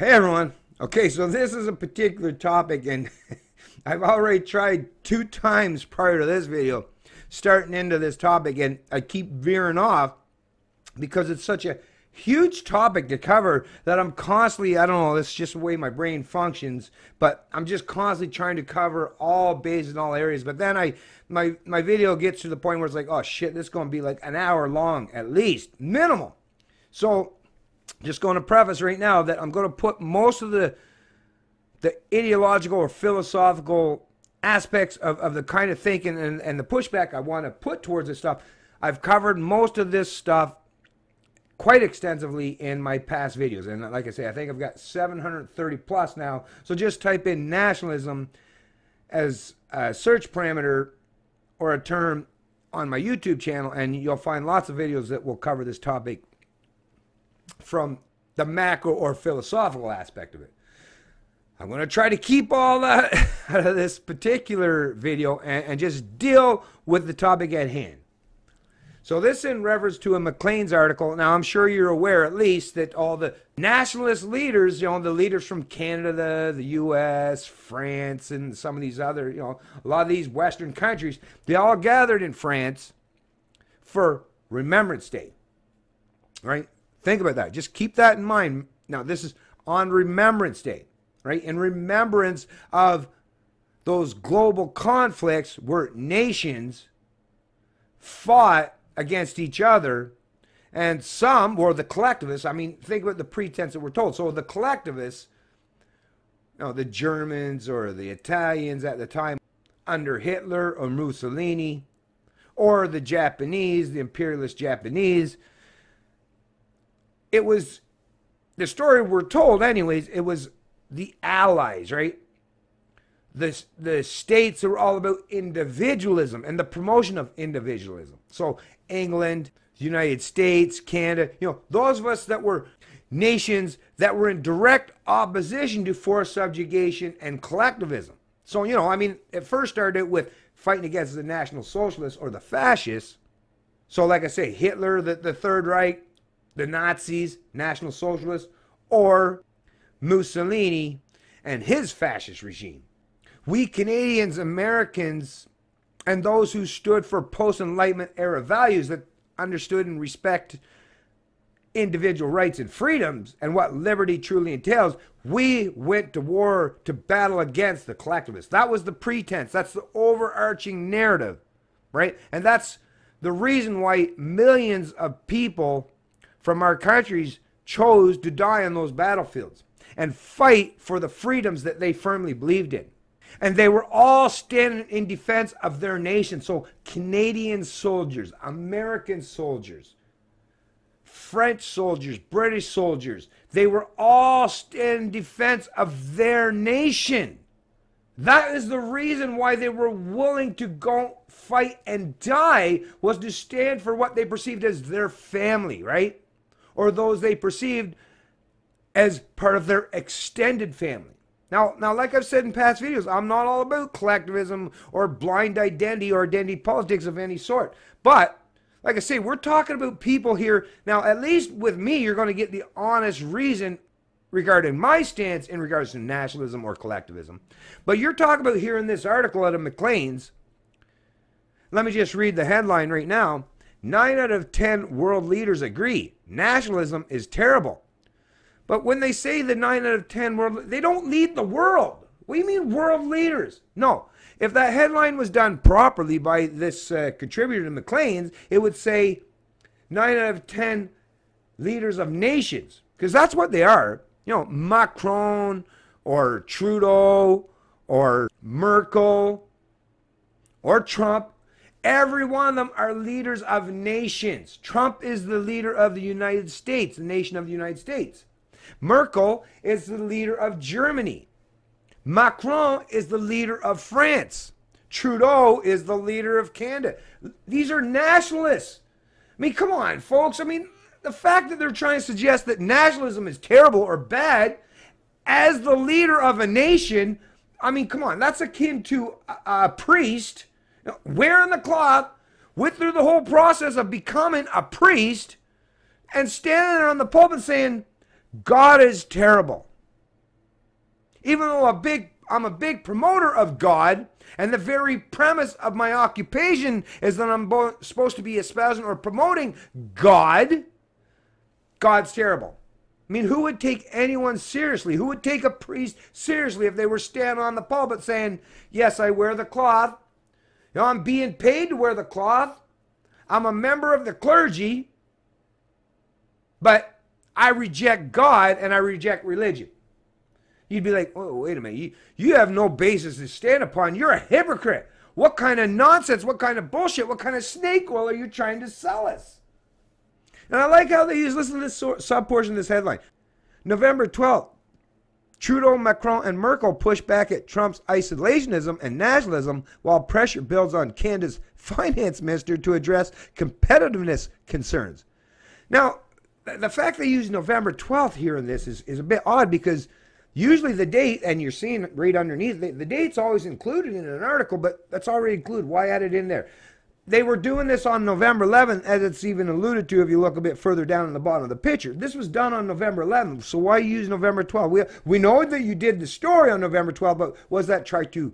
Hey everyone. Okay, so this is a particular topic, and I've already tried 2 times prior to this video starting into this topic, and I keep veering off because it's such a huge topic to cover that I'm constantly, I don't know, it's just the way my brain functions, but I'm just constantly trying to cover all bases in all areas. But then my video gets to the point where it's like, oh shit, this is going to be like an hour long at least, minimal. So just going to preface right now that I'm going to put most of the ideological or philosophical aspects of the kind of thinking and the pushback I want to put towards this stuff. I've covered most of this stuff quite extensively in my past videos. And like I say, I think I've got 730 plus now. So just type in nationalism as a search parameter or a term on my YouTube channel, and you'll find lots of videos that will cover this topic from the macro or philosophical aspect of it. I'm going to try to keep all that out of this particular video and just deal with the topic at hand. So this in reference to a Maclean's article. Now I'm sure you're aware at least that all the nationalist leaders, the leaders from Canada, the US, France, and some of these other, a lot of these Western countries, they all gathered in France for Remembrance Day, right? Think about that. Just keep that in mind. Now, this is on Remembrance Day, right? In remembrance of those global conflicts where nations fought against each other, and some, or the collectivists, I mean, think about the pretense that we're told. So the collectivists, the Germans or the Italians at the time under Hitler or Mussolini, or the Japanese, the imperialist Japanese, it was, the story we're told anyways, it was the Allies, right? The states that were all about individualism and the promotion of individualism. So England, the United States, Canada, those of us that were nations that were in direct opposition to forced subjugation and collectivism. So, I mean, it first started with fighting against the National Socialists or the fascists. So like I say, Hitler, the Third Reich, the Nazis, National Socialists, or Mussolini and his fascist regime. We Canadians, Americans, and those who stood for post-Enlightenment era values that understood and respect individual rights and freedoms and what liberty truly entails, we went to war to battle against the collectivists. That was the pretense. That's the overarching narrative, right? And that's the reason why millions of people from our countries chose to die on those battlefields and fight for the freedoms that they firmly believed in. And they were all standing in defense of their nation. So Canadian soldiers, American soldiers, French soldiers, British soldiers, they were all standing in defense of their nation. That is the reason why they were willing to go fight and die, was to stand for what they perceived as their family, right? Or those they perceived as part of their extended family. Now, like I've said in past videos, I'm not all about collectivism or blind identity or identity politics of any sort. But, like I say, we're talking about people here. Now, at least with me, you're going to get the honest reason regarding my stance in regards to nationalism or collectivism. But you're talking about here in this article out of Maclean's. Let me just read the headline right now. 9 out of 10 world leaders agree nationalism is terrible. But when they say the 9 out of 10 world, they don't lead the world. What do you mean world leaders? No. If that headline was done properly by this contributor to Maclean's, it would say 9 out of 10 leaders of nations. Because that's what they are. Macron or Trudeau or Merkel or Trump. Every one of them are leaders of nations. Trump is the leader of the United States, the nation of the United States. Merkel is the leader of Germany. Macron is the leader of France. Trudeau is the leader of Canada. These are nationalists. I mean, come on, folks. I mean, the fact that they're trying to suggest that nationalism is terrible or bad as the leader of a nation, I mean, come on. That's akin to a priest wearing the cloth, went through the whole process of becoming a priest, and standing there on the pulpit saying, God is terrible. Even though I'm a big promoter of God, and the very premise of my occupation is that I'm supposed to be espousing or promoting God, God's terrible. I mean, who would take anyone seriously? Who would take a priest seriously if they were standing on the pulpit saying, yes, I wear the cloth. You know, I'm being paid to wear the cloth. I'm a member of the clergy. But I reject God and I reject religion. You'd be like, oh, wait a minute. You have no basis to stand upon. You're a hypocrite. What kind of nonsense, what kind of bullshit, what kind of snake oil are you trying to sell us? And I like how they use, listen to this sub-portion of this headline. November 12th, Trudeau, Macron, and Merkel push back at Trump's isolationism and nationalism while pressure builds on Canada's finance minister to address competitiveness concerns. Now, the fact they use November 12th here in this is a bit odd because usually the date, and you're seeing right underneath, the date's always included in an article, but that's already included. Why add it in there? They were doing this on November 11th, as it's even alluded to if you look a bit further down in the bottom of the picture. This was done on November 11th, so why use November 12th? We know that you did the story on November 12th, but was that try to,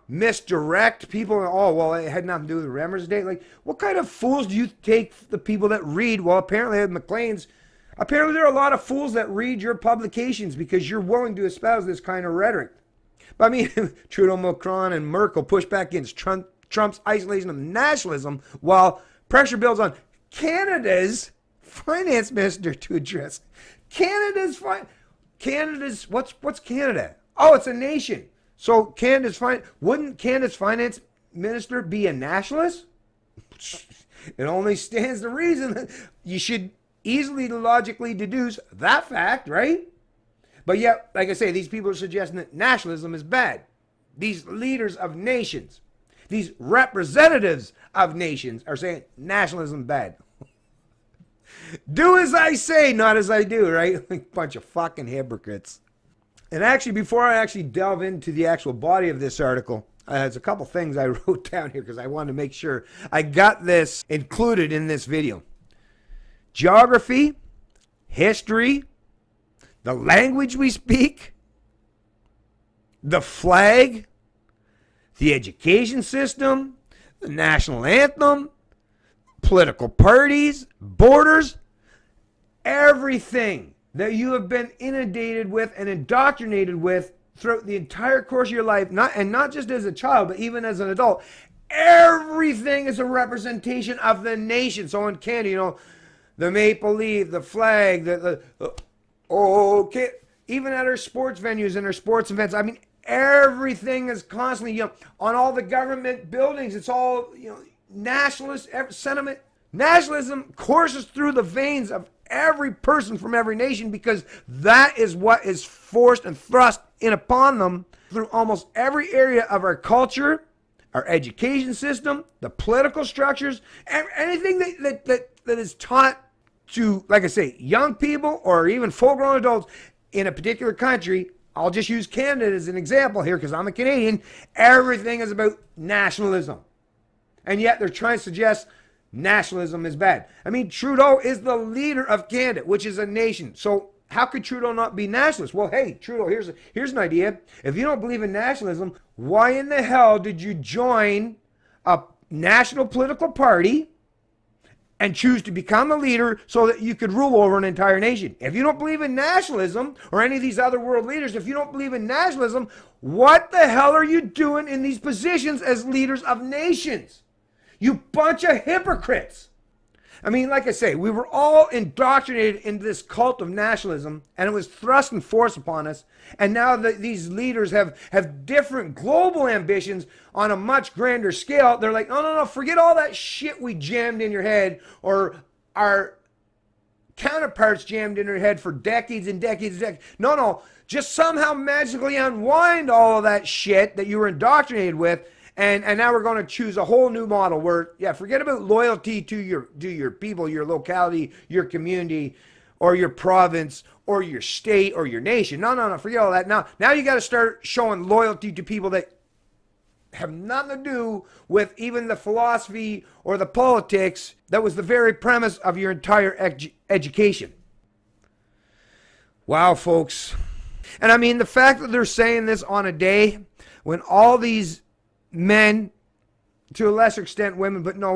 misdirect people? Oh, well, it had nothing to do with the Remembrance Day. Like, what kind of fools do you take the people that read? Well, apparently at Maclean's, apparently there are a lot of fools that read your publications because you're willing to espouse this kind of rhetoric. But I mean, Trudeau, Macron, and Merkel push back against Trump's isolation of nationalism while pressure builds on Canada's finance minister to address what's Canada? Oh, it's a nation. So wouldn't Canada's finance minister be a nationalist? It only stands to reason that you should easily logically deduce that fact, right? But yet, like I say, these people are suggesting that nationalism is bad. These leaders of nations, these representatives of nations are saying nationalism bad. Do as I say, not as I do, right? Like a bunch of fucking hypocrites. And actually, before I actually delve into the actual body of this article, there's a couple things I wrote down here because I wanted to make sure I got this included in this video. Geography, history, the language we speak, the flag, the education system, the national anthem, political parties, borders, everything that you have been inundated with and indoctrinated with throughout the entire course of your life, not just as a child, but even as an adult, everything is a representation of the nation. So in Canada, the maple leaf, the flag, even at our sports venues and our sports events, I mean, everything is constantly, on all the government buildings, it's all, nationalist sentiment. Nationalism courses through the veins of every person from every nation because that is what is forced and thrust in upon them through almost every area of our culture, our education system, the political structures, anything that is taught to, like I say, young people or even full-grown adults in a particular country. I'll just use Canada as an example here because I'm a Canadian. Everything is about nationalism. And yet they're trying to suggest nationalism is bad. I mean, Trudeau is the leader of Canada, which is a nation. So how could Trudeau not be nationalist? Well, hey, Trudeau, here's an idea. If you don't believe in nationalism, why in the hell did you join a national political party and choose to become a leader so that you could rule over an entire nation? If you don't believe in nationalism, or any of these other world leaders, if you don't believe in nationalism, what the hell are you doing in these positions as leaders of nations? You bunch of hypocrites. I mean, like I say, we were all indoctrinated into this cult of nationalism, and it was thrust and forced upon us. And now these leaders have different global ambitions on a much grander scale. They're like, no, forget all that shit we jammed in your head, or our counterparts jammed in your head for decades and decades and decades. No, just somehow magically unwind all of that shit that you were indoctrinated with. And now we're going to choose a whole new model where, forget about loyalty to your people, your locality, your community, or your province, or your state, or your nation. No, forget all that. Now you got to start showing loyalty to people that have nothing to do with even the philosophy or the politics that was the very premise of your entire education. Wow, folks. And I mean, the fact that they're saying this on a day when all these men, to a lesser extent women, but no,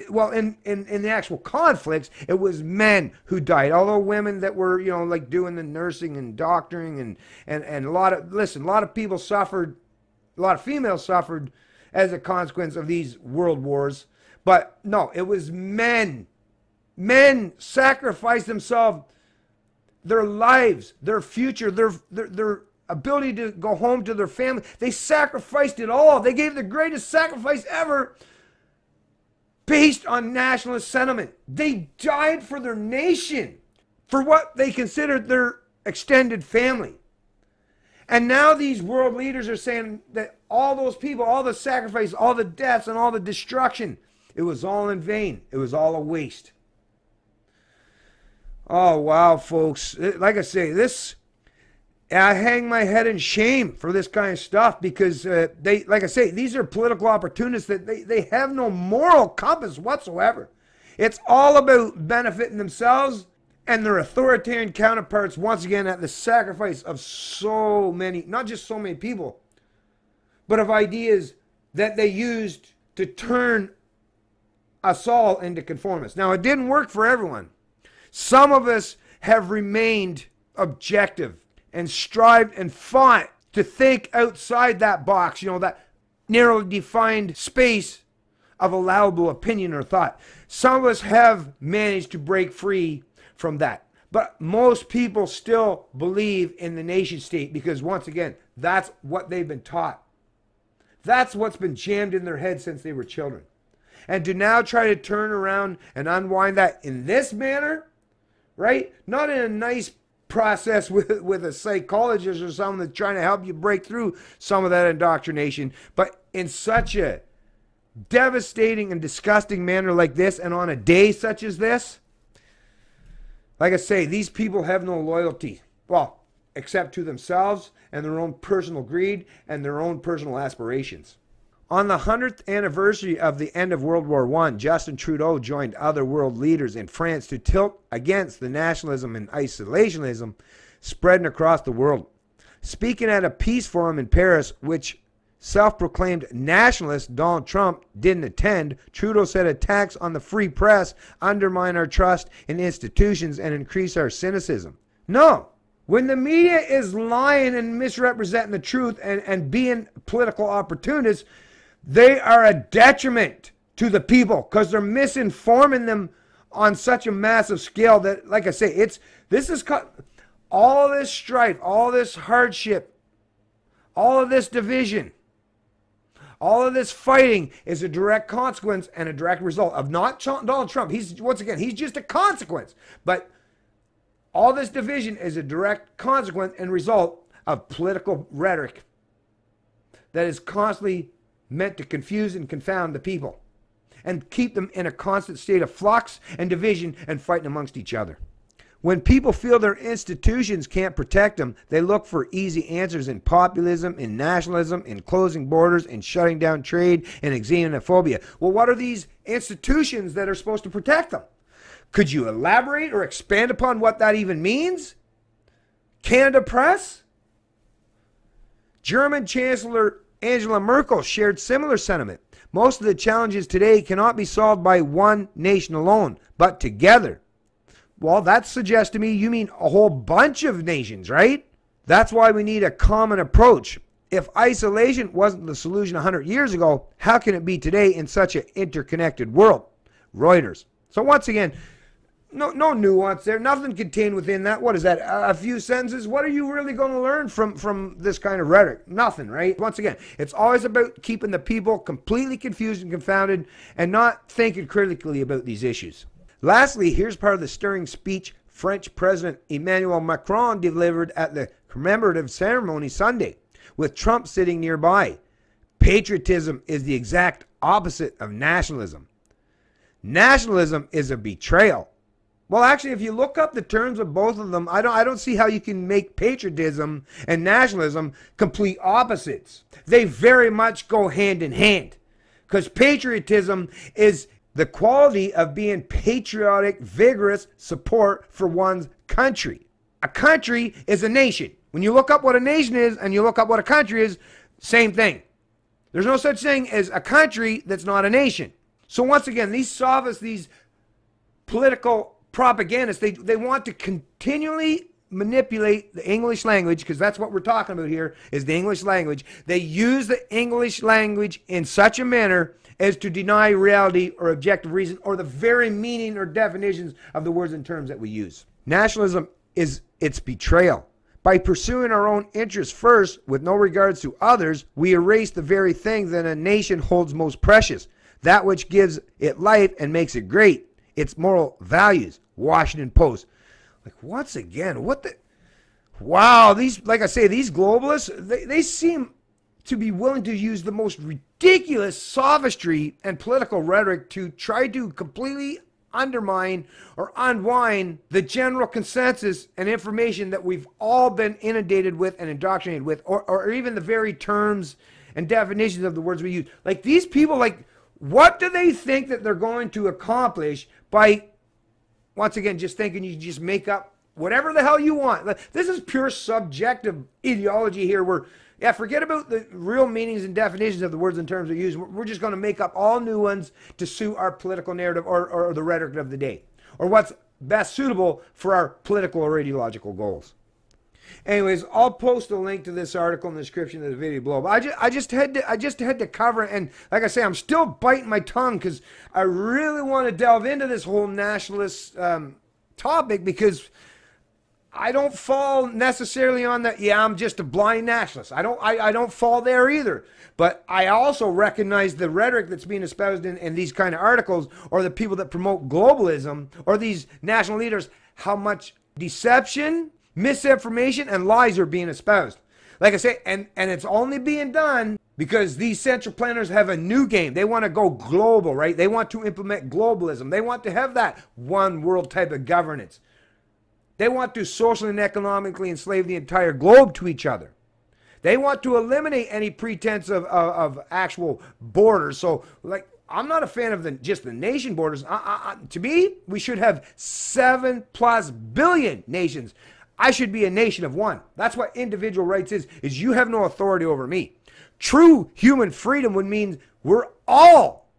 well, in the actual conflicts, it was men who died. Although women that were, you know, like doing the nursing and doctoring and a lot of people suffered, a lot of females suffered as a consequence of these world wars. But no, it was men. Men sacrificed themselves, their lives, their future, their ability to go home to their family. They sacrificed it all. They gave the greatest sacrifice ever based on nationalist sentiment. They died for their nation, for what they considered their extended family. And now these world leaders are saying that all those people, all the sacrifice, all the deaths, and all the destruction, it was all in vain. It was all a waste. Oh, wow, folks. Like I say, I hang my head in shame for this kind of stuff because like I say, these are political opportunists that they have no moral compass whatsoever. It's all about benefiting themselves and their authoritarian counterparts, once again, at the sacrifice of so many, not just so many people, but of ideas that they used to turn us all into conformists. Now, it didn't work for everyone. Some of us have remained objective and strived and fought to think outside that box, you know, that narrowly defined space of allowable opinion or thought. Some of us have managed to break free from that. But most people still believe in the nation state because, once again, that's what they've been taught. That's what's been jammed in their head since they were children. And to now try to turn around and unwind that in this manner, right? Not in a nice process with a psychologist or someone that's trying to help you break through some of that indoctrination, but in such a devastating and disgusting manner like this, and on a day such as this, like I say, these people have no loyalty. Well, except to themselves and their own personal greed and their own personal aspirations. On the 100th anniversary of the end of World War I, Justin Trudeau joined other world leaders in France to tilt against the nationalism and isolationism spreading across the world. Speaking at a peace forum in Paris, which self-proclaimed nationalist Donald Trump didn't attend, Trudeau said attacks on the free press undermine our trust in institutions and increase our cynicism. No. When the media is lying and misrepresenting the truth and being political opportunists, they are a detriment to the people because they're misinforming them on such a massive scale that, like I say, all this strife, all this hardship, all of this division, all of this fighting is a direct consequence and a direct result of not Donald Trump. He's just a consequence. But all this division is a direct consequence and result of political rhetoric that is constantly meant to confuse and confound the people and keep them in a constant state of flux and division and fighting amongst each other. When people feel their institutions can't protect them, they look for easy answers in populism, in nationalism, in closing borders, in shutting down trade, and in xenophobia. Well, what are these institutions that are supposed to protect them? Could you elaborate or expand upon what that even means? Canada Press? German Chancellor Angela Merkel shared similar sentiment. Most of the challenges today cannot be solved by one nation alone, but together. Well, that suggests to me you mean a whole bunch of nations, right? That's why we need a common approach. If isolation wasn't the solution 100 years ago, how can it be today in such an interconnected world? Reuters. So once again, no nuance there. Nothing contained within that. What is that? A few sentences? What are you really going to learn from this kind of rhetoric? Nothing, right? Once again, it's always about keeping the people completely confused and confounded and not thinking critically about these issues. Lastly, here's part of the stirring speech French President Emmanuel Macron delivered at the commemorative ceremony Sunday, with Trump sitting nearby. Patriotism is the exact opposite of nationalism. Nationalism is a betrayal. Well, actually, if you look up the terms of both of them, I don't see how you can make patriotism and nationalism complete opposites. They very much go hand in hand. Because patriotism is the quality of being patriotic, vigorous support for one's country. A country is a nation. When you look up what a nation is and you look up what a country is, same thing. There's no such thing as a country that's not a nation. So once again, these sophists, these political propagandists, they want to continually manipulate the English language, because that's what we're talking about here, is the English language. They use the English language in such a manner as to deny reality or objective reason or the very meaning or definitions of the words and terms that we use. Nationalism is its betrayal. By pursuing our own interests first, with no regards to others, we erase the very thing that a nation holds most precious, that which gives it life and makes it great, its moral values. Washington Post. Like, once again, what the... Wow, these, like I say, these globalists, they seem to be willing to use the most ridiculous sophistry and political rhetoric to try to completely undermine or unwind the general consensus and information that we've all been inundated with and indoctrinated with, or even the very terms and definitions of the words we use. Like, these people, like, what do they think that they're going to accomplish by, once again, just thinking you can just make up whatever the hell you want? This is pure subjective ideology here where, yeah, forget about the real meanings and definitions of the words and terms we use. We're just going to make up all new ones to suit our political narrative or the rhetoric of the day, or what's best suitable for our political or ideological goals. Anyways, I'll post a link to this article in the description of the video below. But I just had to cover it, and like I say, I'm still biting my tongue because I really want to delve into this whole nationalist topic, because I don't fall necessarily on that, yeah, I'm just a blind nationalist. I don't fall there either. But I also recognize the rhetoric that's being espoused in these kind of articles, or the people that promote globalism, or these national leaders, how much deception, misinformation, and lies are being espoused. Like I say, and it's only being done because these central planners have a new game. They want to go global, right? They want to implement globalism. They want to have that one world type of governance. They want to socially and economically enslave the entire globe to each other. They want to eliminate any pretense of actual borders. So, like, I'm not a fan of just the nation borders. To me, we should have 7+ billion nations. I should be a nation of one. That's what individual rights is you have no authority over me. True human freedom would mean we're all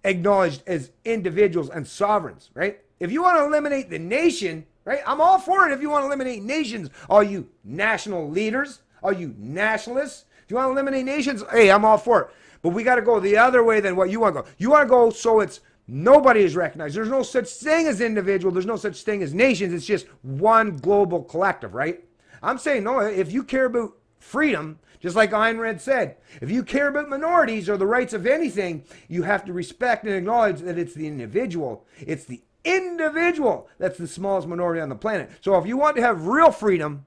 acknowledged as individuals and sovereigns, right? If you want to eliminate the nation, right, I'm all for it. If you want to eliminate nations, all you national leaders, all you nationalists, if you want to eliminate nations, hey, I'm all for it. But we got to go the other way than what you want to go. You want to go so it's nobody is recognized. There's no such thing as individual. There's no such thing as nations. It's just one global collective, right? I'm saying, no, if you care about freedom, just like Ayn Rand said, if you care about minorities or the rights of anything, you have to respect and acknowledge that it's the individual. It's the individual that's the smallest minority on the planet. So if you want to have real freedom,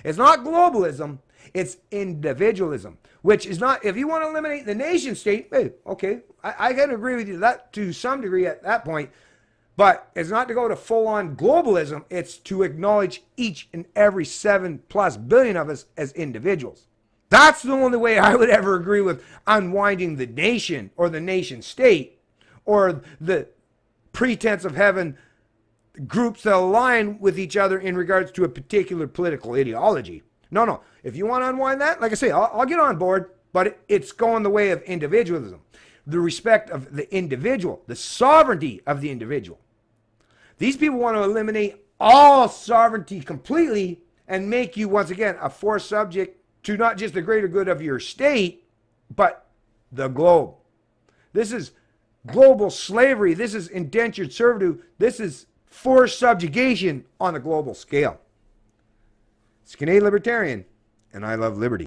it's not globalism, it's individualism, which is not, if you want to eliminate the nation state, hey, okay, I can agree with you that to some degree at that point, but it's not to go to full-on globalism, it's to acknowledge each and every 7+ billion of us as individuals. That's the only way I would ever agree with unwinding the nation or the nation state, or the pretense of having groups that align with each other in regards to a particular political ideology. No. If you want to unwind that, like I say, I'll get on board, but it's going the way of individualism. The respect of the individual, the sovereignty of the individual. These people want to eliminate all sovereignty completely and make you, once again, a forced subject to not just the greater good of your state, but the globe. This is global slavery. This is indentured servitude. This is forced subjugation on a global scale. It's Canadian Libertarian, and I love liberty.